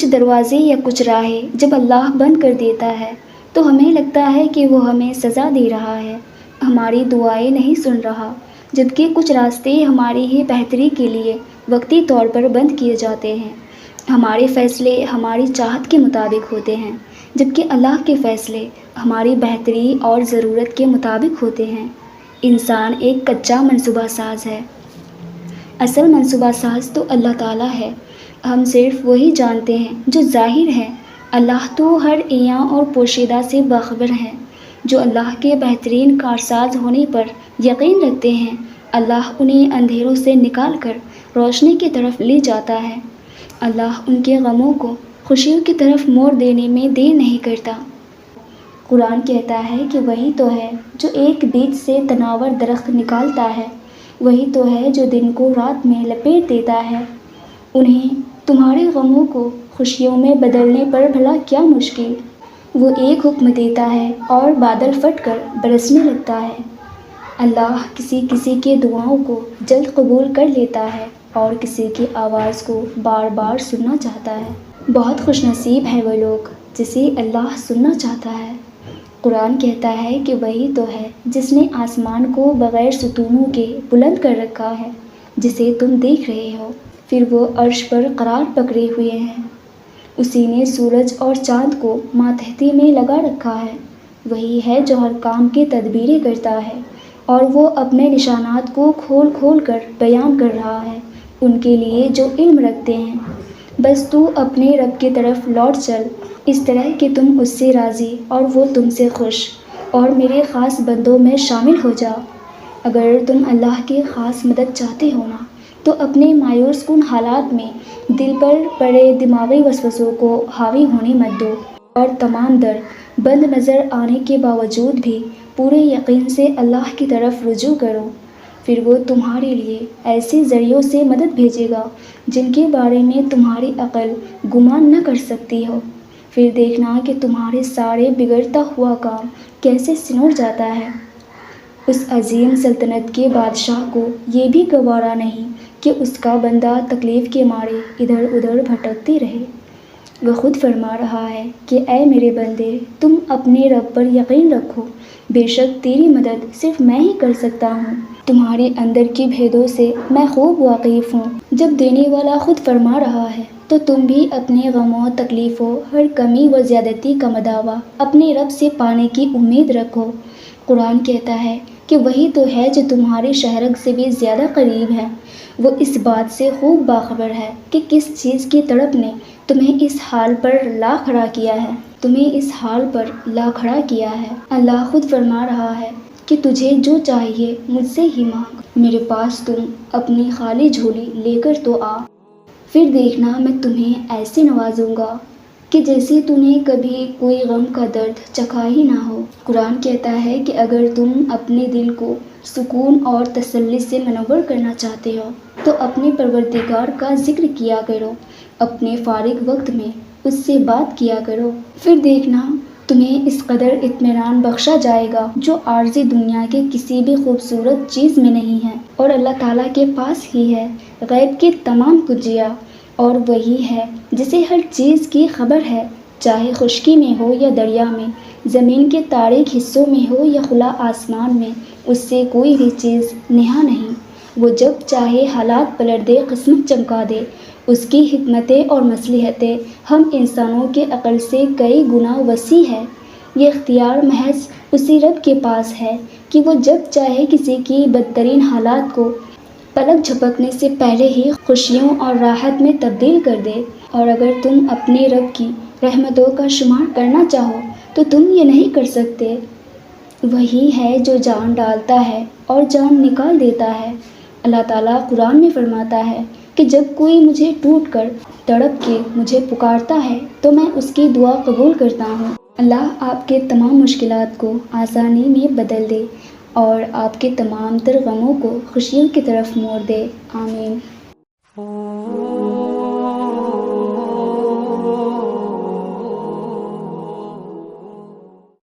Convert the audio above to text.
کچھ دروازے یا کچھ راہیں جب اللہ بند کر دیتا ہے تو ہمیں لگتا ہے کہ وہ ہمیں سزا دے رہا ہے، ہماری دعائیں نہیں سن رہا، جبکہ کچھ راستے ہماری ہی بہتری کے لیے وقتی طور پر بند کیے جاتے ہیں۔ ہمارے فیصلے ہماری چاہت کے مطابق ہوتے ہیں، جبکہ اللہ کے فیصلے ہماری بہتری اور ضرورت کے مطابق ہوتے ہیں۔ انسان ایک کچا منصوبہ ساز ہے، اصل منصوبہ ساز تو اللہ تعالیٰ ہے۔ ہم صرف وہی جانتے ہیں جو ظاہر ہے، اللہ تو ہر عیاں اور پوشیدہ سے باخبر ہے۔ جو اللہ کے بہترین کارساز ہونے پر یقین رکھتے ہیں، اللہ انہیں اندھیروں سے نکال کر روشنی کی طرف لے جاتا ہے۔ اللہ ان کے غموں کو خوشیوں کی طرف موڑ دینے میں دیر نہیں کرتا۔ قرآن کہتا ہے کہ وہی تو ہے جو ایک بیج سے تناور درخت نکالتا ہے، وہی تو ہے جو دن کو رات میں لپیٹ دیتا ہے۔ انہیں تمہارے غموں کو خوشیوں میں بدلنے پر بھلا کیا مشکل؟ وہ ایک حکم دیتا ہے اور بادل پھٹ کر برسنے لگتا ہے۔ اللہ کسی کسی کے دعاؤں کو جلد قبول کر لیتا ہے اور کسی کی آواز کو بار بار سننا چاہتا ہے۔ بہت خوش نصیب ہے وہ لوگ جسے اللہ سننا چاہتا ہے۔ قرآن کہتا ہے کہ وہی تو ہے جس نے آسمان کو بغیر ستونوں کے بلند کر رکھا ہے، جسے تم دیکھ رہے ہو، پھر وہ عرش پر قرار پکڑے ہوئے ہیں۔ اسی نے سورج اور چاند کو ماتحتی میں لگا رکھا ہے۔ وہی ہے جو ہر کام کی تدبیریں کرتا ہے، اور وہ اپنے نشانات کو کھول کھول کر بیان کر رہا ہے ان کے لیے جو علم رکھتے ہیں۔ بس تو اپنے رب کی طرف لوٹ چل، اس طرح کہ تم اس سے راضی اور وہ تم سے خوش، اور میرے خاص بندوں میں شامل ہو جا۔ اگر تم اللہ کی خاص مدد چاہتے ہو نا، تو اپنے مایوس کن حالات میں دل پر پڑے دماغی وسوسوں کو حاوی ہونے مت دو، اور تمام در بند نظر آنے کے باوجود بھی پورے یقین سے اللہ کی طرف رجوع کرو۔ پھر وہ تمہارے لیے ایسے ذریعوں سے مدد بھیجے گا جن کے بارے میں تمہاری عقل گمان نہ کر سکتی ہو۔ پھر دیکھنا کہ تمہارے سارے بگڑتا ہوا کام کیسے سنور جاتا ہے۔ اس عظیم سلطنت کے بادشاہ کو یہ بھی گوارا نہیں کہ اس کا بندہ تکلیف کے مارے ادھر ادھر بھٹکتے رہے۔ وہ خود فرما رہا ہے کہ اے میرے بندے، تم اپنے رب پر یقین رکھو، بے شک تیری مدد صرف میں ہی کر سکتا ہوں، تمہارے اندر کی بھیدوں سے میں خوب واقف ہوں۔ جب دینے والا خود فرما رہا ہے تو تم بھی اپنے غموں، تکلیفوں، ہر کمی و زیادتی کا مداوع اپنے رب سے پانے کی امید رکھو۔ قرآن کہتا ہے کہ وہی تو ہے جو تمہارے شہرگ سے بھی زیادہ قریب ہے۔ وہ اس بات سے خوب باخبر ہے کہ کس چیز کی تڑپ نے تمہیں اس حال پر لا کھڑا کیا ہے، اللہ خود فرما رہا ہے کہ تجھے جو چاہیے مجھ سے ہی مانگ، میرے پاس تم اپنی خالی جھولی لے کر تو آ، پھر دیکھنا میں تمہیں ایسے نوازوں گا کہ جیسے تو نے کبھی کوئی غم کا درد چکھا ہی نہ ہو۔ قرآن کہتا ہے کہ اگر تم اپنے دل کو سکون اور تسلی سے منور کرنا چاہتے ہو تو اپنے پروردگار کا ذکر کیا کرو، اپنے فارغ وقت میں اس سے بات کیا کرو، پھر دیکھنا تمہیں اس قدر اطمینان بخشا جائے گا جو عارضی دنیا کے کسی بھی خوبصورت چیز میں نہیں ہے، اور اللہ تعالیٰ کے پاس ہی ہے غیب کی تمام کجیاں، اور وہی ہے جسے ہر چیز کی خبر ہے، چاہے خشکی میں ہو یا دریا میں، زمین کے تاریک حصوں میں ہو یا کھلا آسمان میں، اس سے کوئی بھی چیز نہا نہیں۔ وہ جب چاہے حالات پلٹ دے، قسمت چمکا دے۔ اس کی حکمتیں اور مصلحتیں ہم انسانوں کے عقل سے کئی گنا وسیع ہے۔ یہ اختیار محض اسی رب کے پاس ہے کہ وہ جب چاہے کسی کی بدترین حالات کو پلک جھپکنے سے پہلے ہی خوشیوں اور راحت میں تبدیل کر دے۔ اور اگر تم اپنے رب کی رحمتوں کا شمار کرنا چاہو تو تم یہ نہیں کر سکتے۔ وہی ہے جو جان ڈالتا ہے اور جان نکال دیتا ہے۔ اللہ تعالیٰ قرآن میں فرماتا ہے کہ جب کوئی مجھے ٹوٹ کر تڑپ کے مجھے پکارتا ہے تو میں اس کی دعا قبول کرتا ہوں۔ اللہ آپ کے تمام مشکلات کو آسانی میں بدل دے اور آپ کے تمام تر غموں کو خوشیوں کی طرف موڑ دے۔ آمین۔